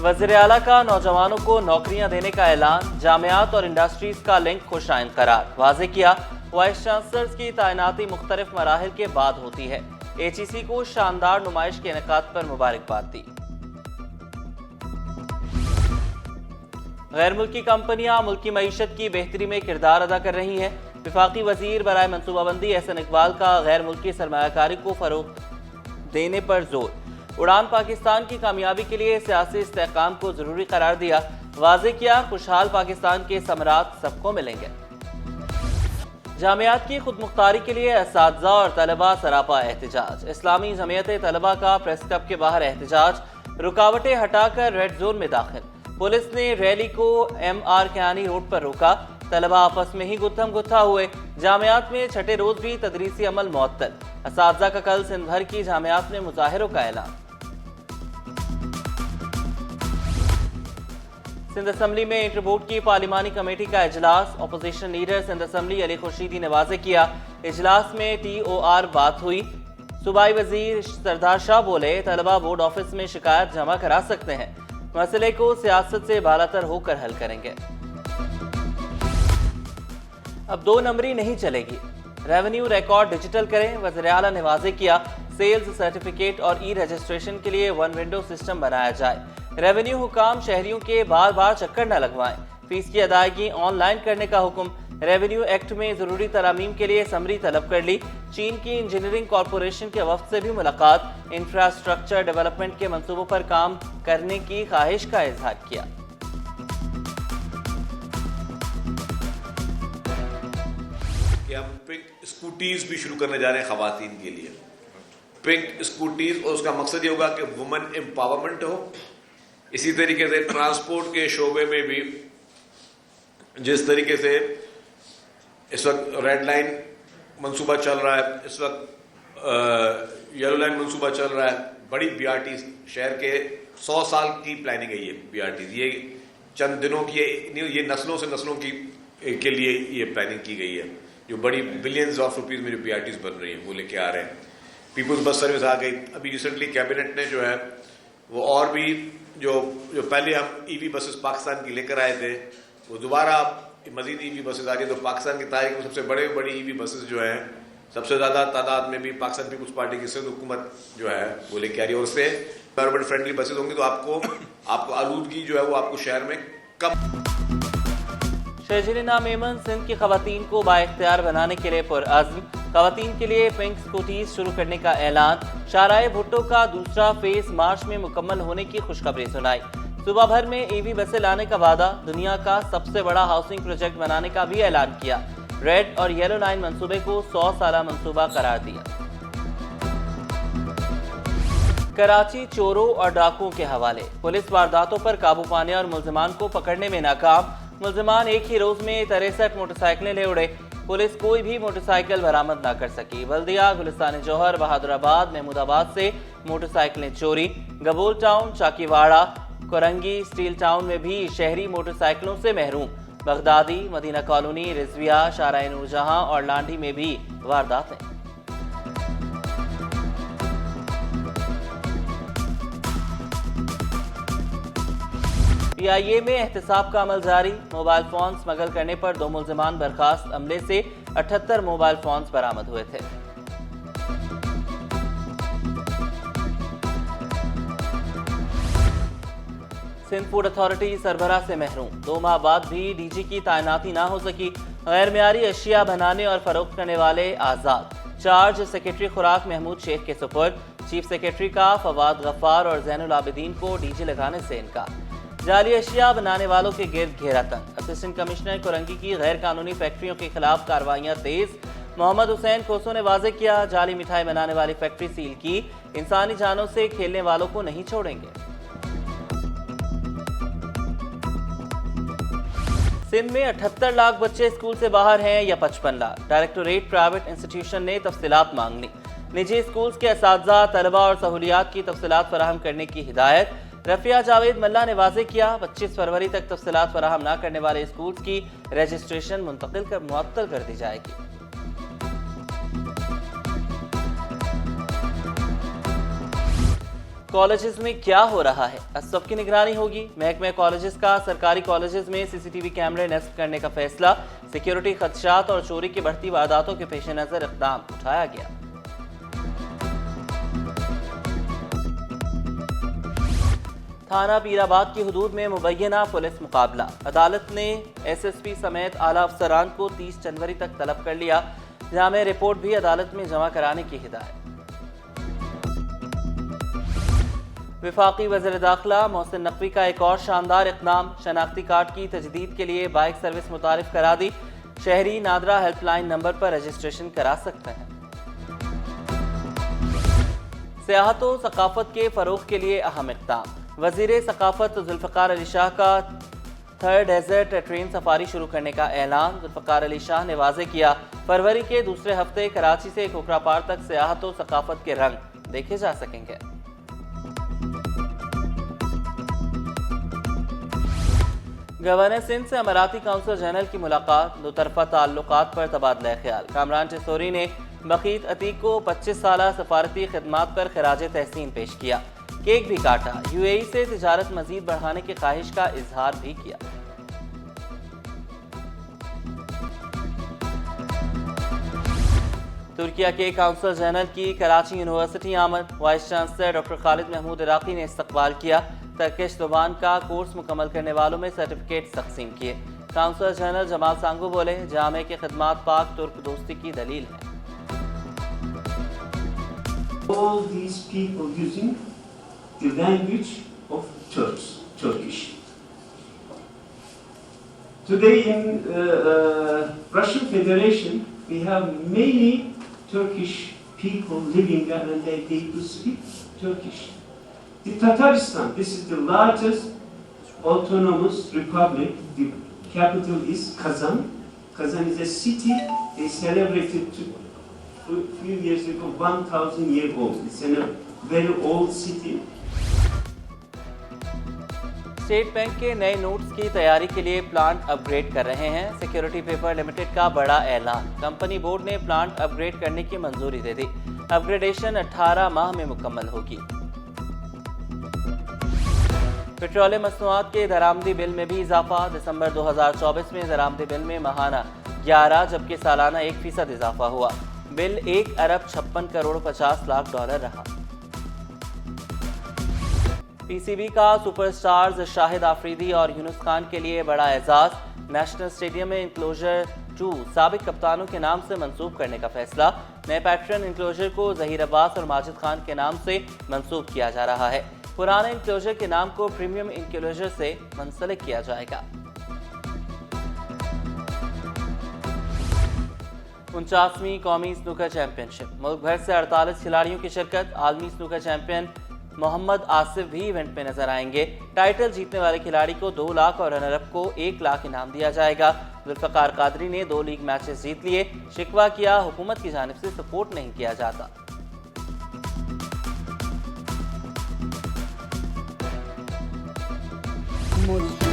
वज़ीर आला का नौजवानों को नौकरियां देने का ऐलान, जामियात और इंडस्ट्रीज का लिंक खुशाइन करार। वाज़े किया, वाइस चांसलर्स की तैनाती मुख्तलिफ मराहिल के बाद होती है। AGC को शानदार नुमाइश के इनेकाद पर मुबारकबाद दी। गैर मुल्की कंपनियां मुल्की मईशत की बेहतरी में किरदार अदा कर रही हैं। वफाकी वजीर बराए मनसूबाबंदी एहसन इकबाल का गैर मुल्की सरमायाकारी को फरोग देने पर जोर। उड़ान पाकिस्तान की कामयाबी के लिए सियासी इस्तेहकाम को जरूरी करार दिया। वाज़े किया, खुशहाल पाकिस्तान के समरात सबको मिलेंगे। जामियात की खुद मुख्तारी के लिए असातिज़ा और तलबा सरापा एहतजाज। इस्लामी जमीयत तलबा का प्रेस क्लब के बाहर एहतजाज, रुकावटें हटाकर रेड जोन में दाखिल। पुलिस ने रैली को MR कियानी रोड पर रोका। तलबा आपस में ही गुत्थम गुत्था हुए। जामियात में छठे रोज भी तदरीसी अमल मुअत्तल। असातिज़ा का कल सिंध भर की जामियात में मुजाहिरों का ऐलान। सिंध असम्बली में इंटर बोर्ड की पार्लिमानी कमेटी का इजलास। Opposition leader Sindh assembly Ali Khurshidi ने वाज़े किया, इजलास में TOR बात हुई। सूबाई वजीर सरदार शाह बोले, तलबा बोर्ड ऑफिस में शिकायत जमा करा सकते हैं, मसले को सियासत से बालातर होकर हल करेंगे। अब 2 नंबरी नहीं चलेगी, रेवेन्यू रिकॉर्ड डिजिटल करें। वज़ीर आला ने वाज़े किया, सेल्स सर्टिफिकेट और रजिस्ट्रेशन के लिए 1 विंडो सिस्टम बनाया जाए। रेवेन्यू हुकाम शहरियों के बार बार चक्कर न लगवाएं। फीस की अदायगी ऑनलाइन करने का हुक्म। रेवेन्यू एक्ट में जरूरी तरामीम के लिए समरी तलब कर ली। चीन की इंजीनियरिंग कॉरपोरेशन के वफ्द से भी मुलाकात। इंफ्रास्ट्रक्चर डेवलपमेंट के मंसूबों पर काम करने की ख्वाहिश का इजहार किया। कि हम पिंक स्कूटीज भी शुरू करने जा रहे हैं खवातीन के लिए। पिंक स्कूटीज, और उसका मकसद ये होगा कि वुमेन एम्पावरमेंट हो। इसी तरीके से ट्रांसपोर्ट के शोबे में भी जिस तरीके से इस वक्त रेड लाइन मंसूबा चल रहा है, इस वक्त येलो लाइन मंसूबा चल रहा है, बड़ी BRT शहर के 100 साल की प्लानिंग है। ये BRT ये चंद दिनों की, ये नस्लों से नस्लों की के लिए ये प्लानिंग की गई है। जो बड़ी बिलियंस ऑफ रुपीस में जो BRTs बन रही है वो लेके आ रहे हैं। पीपुल्स बस सर्विस आ गई। अभी रिसेंटली कैबिनेट ने जो है वो और भी जो पहले हम EV बसेस पाकिस्तान की लेकर आए थे, वो दोबारा मजीद EV बसेस आ रही है। तो पाकिस्तान की तारीख में सबसे बड़ी EV बसेस जो है, सबसे ज़्यादा तादाद में भी पाकिस्तान पीपुल्स पार्टी की सिंध हुकूमत जो है वो लेके आ रही है। और उससे अर्बन फ्रेंडली बसेस होंगी तो आपको आलूदगी जो है वो आपको शहर में कम। शहजरीना मेमन सिंध की खवातीन को बाइख्तियार बनाने के लिए पुरअज़्म। खवातीन के लिए पिंक स्कूटीज शुरू करने का ऐलान। शाहराए भुट्टो का दूसरा फेज मार्च में मुकम्मल होने की खुशखबरी सुनाई। सुबह भर में EV बसें लाने का वादा। दुनिया का सबसे बड़ा हाउसिंग प्रोजेक्ट बनाने का भी ऐलान किया। रेड और येलो लाइन मंसूबे को 100 साला मंसूबा करार दिया। कराची चोरों और डाकुओं के हवाले। पुलिस वारदातों पर काबू पाने और मुल्जिमान को पकड़ने में नाकाम। मुल्जिमान एक ही रोज में 63 मोटरसाइकिलें ले उड़े। पुलिस कोई भी मोटरसाइकिल बरामद न कर सकी। बल्दिया, गुलिस्तान जौहर, बहादुराबाद, महमूदाबाद से मोटरसाइकिलें चोरी। Gabol town, Chakiwara, Korangi, steel town में भी शहरी मोटरसाइकिलों से महरूम। बगदादी, मदीना कॉलोनी, रिजविया, शाहराए नूरजहां और लांडी में भी वारदातें। PIA में एहतसाब का अमल जारी। मोबाइल फोन स्मगल करने पर 2 मुल्जिमान बर्खास्त। अमले से 78 मोबाइल फोन बरामद हुए थे। सिंध फूड अथॉरिटी सरबराह से महरूम। 2 माह बाद भी DG की तैनाती ना हो सकी। गैर मियारी अशिया बनाने और फरोख्त करने वाले आज़ाद। चार्ज सेक्रेटरी खुराक महमूद शेख के सुपुर्द। चीफ सेक्रेटरी का फवाद गफ्फार और जैनुल आबिदीन को DG लगाने से इनकार। जाली अशिया बनाने वालों के गिर्द घेरा तंग। असिस्टेंट कमिश्नर कोरंगी की गैर कानूनी फैक्ट्रियों के खिलाफ कार्रवाइयां तेज। मोहम्मद हुसैन खोसो ने वाज़े किया, जाली मिठाई बनाने वाली फैक्ट्री सील की। इंसानी जानों से खेलने वालों को नहीं छोड़ेंगे। सिंध में 78 लाख बच्चे स्कूल से बाहर हैं या 55 लाख। डायरेक्टोरेट प्राइवेट इंस्टीट्यूशन ने तफसीलात मांग ली। निजी स्कूल्स के असातिज़ा, तलबा और सहूलियात की तफसीलात फराहम करने की हिदायत। रफिया जावेद मल्ला ने वाज़े किया, 25 फरवरी तक तफसीलात फराहम न करने वाले स्कूल्स की रजिस्ट्रेशन मुअत्तल कर दी जाएगी। کالجز میں کیا ہو رہا ہے؟ اسب کی نگرانی ہوگی۔ محکمہ کالجز کا سرکاری کالجز میں سی سی ٹی وی کیمرے نصب کرنے کا فیصلہ۔ سیکیورٹی خدشات اور چوری کی بڑھتی وارداتوں کے پیش نظر اقدام اٹھایا گیا۔ تھانہ پیر آباد کی حدود میں مبینہ پولیس مقابلہ۔ عدالت نے ایس ایس پی سمیت اعلیٰ افسران کو 30 جنوری تک طلب کر لیا۔ جامع رپورٹ بھی عدالت میں جمع کرانے کی ہدایت۔ وفاقی وزیر داخلہ محسن نقوی کا ایک اور شاندار اقدام۔ شناختی کارڈ کی تجدید کے لیے بائک سروس متعارف کرا دی۔ شہری نادرا ہیلپ لائن نمبر پر رجسٹریشن کرا سکتے ہیں۔ سیاحت و ثقافت کے فروغ کے لیے اہم اقدام۔ وزیر ثقافت ذوالفقار علی شاہ کا 3rd ڈیزرٹ ٹرین سفاری شروع کرنے کا اعلان۔ ذوالفقار علی شاہ نے واضح کیا، فروری کے دوسرے ہفتے کراچی سے کھوکھرا پار تک سیاحت و ثقافت کے رنگ دیکھے جا سکیں گے۔ گورنر سندھ سے اماراتی کونسل جنرل کی ملاقات۔ دو طرفہ تعلقات پر تبادلہ خیال۔ کامران چسوری نے بخیت عتیق کو 25 سالہ سفارتی خدمات پر خراج تحسین پیش کیا۔ کیک بھی کاٹا۔ یو اے ای سے تجارت مزید بڑھانے کی خواہش کا اظہار بھی کیا۔ ترکیہ کے کونسل جنرل کی کراچی یونیورسٹی آمد۔ وائس چانسلر ڈاکٹر خالد محمود عراقی نے استقبال کیا۔ ترکش زبان کا کورس مکمل کرنے والوں میں سرٹیفکیٹ تقسیم کیے۔ کونسل جنرل جمال سانگو بولے، جامعہ کی خدمات پاک ترک دوستی کی دلیل ہے۔ All these people using the language of Turkish. Today in Russian Federation, we have many Turkish people living there and they do speak Turkish. The Tatarstan, this is the largest autonomous republic. The capital is Kazan. Kazan is a city. They celebrated a few years ago 1,000 years old. It's a very old city. State bank کے نئے notice کی تیاری کے لیے plant اپ grade کر رہے ہیں۔ Security paper limited کا بڑا اعلان۔ کمپنی بورڈ نے پلانٹ اپ گریڈ کرنے کی منظوری دے دی۔ اپ گریڈیشن 18 ماہ میں مکمل ہوگی۔ پیٹرولیم مصنوعات کے درآمدی بل میں بھی اضافہ۔ دسمبر 2024 میں درآمدی بل میں ماہانہ 11 جبکہ سالانہ 1% اضافہ ہوا۔ بل 1 ارب 56 کروڑ 50 لاکھ ڈالر رہا۔ پی سی بی کا سپر سٹارز شاہد آفریدی اور یونس خان کے لیے بڑا اعزاز۔ نیشنل اسٹیڈیم میں انکلوژر 2 سابق کپتانوں کے نام سے منسوب کرنے کا فیصلہ۔ نئے پیٹرن انکلوژر کو ظہیر عباس اور ماجد خان کے نام سے منسوب کیا جا رہا ہے۔ پرانے انکلوژر کے نام کو پریمیم انکلوژر سے منسلک کیا جائے گا۔ 49ویں قومی سنوکر چیمپئن شپ۔ ملک بھر سے 48 کھلاڑیوں کی شرکت۔ عالمی سنوکر چیمپئن محمد آصف بھی ایونٹ میں نظر آئیں گے۔ ٹائٹل جیتنے والے کھلاڑی کو 2 لاکھ اور رنر اپ کو 1 لاکھ انعام دیا جائے گا۔ ذوالفقار قادری نے 2 لیگ میچز جیت لیے۔ شکوہ کیا حکومت کی جانب سے سپورٹ نہیں کیا جاتا۔ ملک